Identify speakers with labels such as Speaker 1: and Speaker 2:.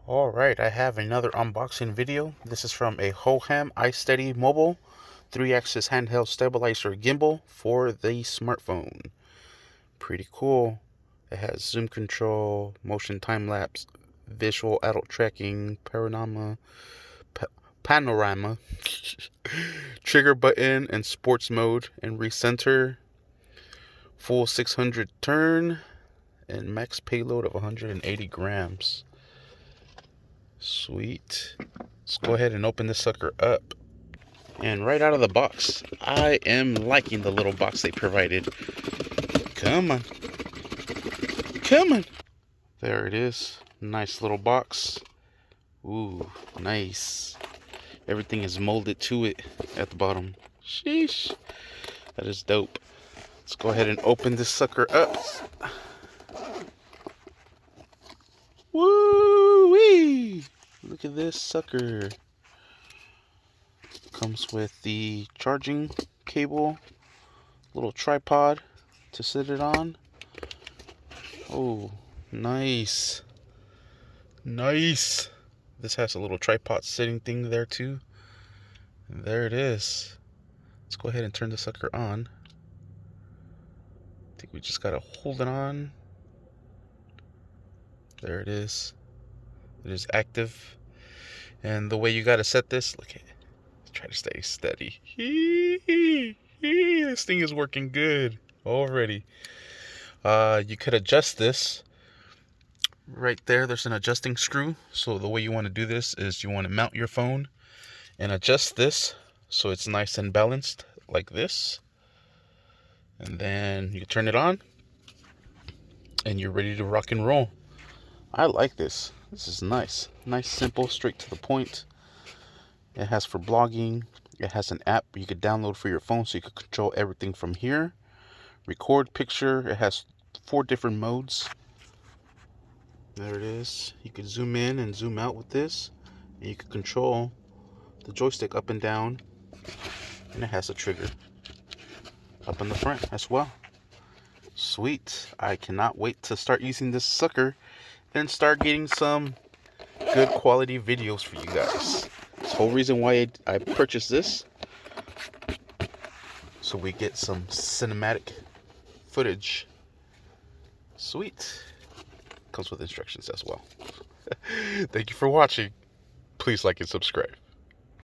Speaker 1: Alright, I have another unboxing video. This is from a Hohem iSteady mobile 3-axis handheld stabilizer gimbal for the smartphone. Pretty cool. It has zoom control, motion time-lapse, visual adult tracking, panorama, trigger button and sports mode and recenter, full 600 turn, and max payload of 180 grams. Sweet. Let's go ahead and open this sucker up. And right out of the box, I am liking the little box they provided. Come on. Come on. There it is. Nice little box. Ooh, nice. Everything is molded to it at the bottom. Sheesh. That is dope. Let's go ahead and open this sucker up. Woo-wee! Look at this sucker. Comes with the charging cable, little tripod to sit it on. Oh, nice. Nice. This has a little tripod sitting thing there too. And there it is. Let's go ahead and turn the sucker on. I think we just gotta hold it on. There it is. It is active. And the way you gotta set this, look at it. Try to stay steady. This thing is working good already. You could adjust this right there. There's an adjusting screw. So the way you want to do this is you want to mount your phone and adjust this so it's nice and balanced like this. And then you turn it on and you're ready to rock and roll. I like this. This is nice. Nice, simple, straight to the point. It has for blogging. It has an app you could download for your phone so you could control everything from here. Record picture. It has 4 different modes. There it is. You could zoom in and zoom out with this. And you could control the joystick up and down. And it has a trigger up in the front as well. Sweet. I cannot wait to start using this sucker and start getting some good quality videos for you guys. That's the whole reason why I purchased this, so we get some cinematic footage. Sweet. Comes with instructions as well. Thank you for watching. Please like and subscribe.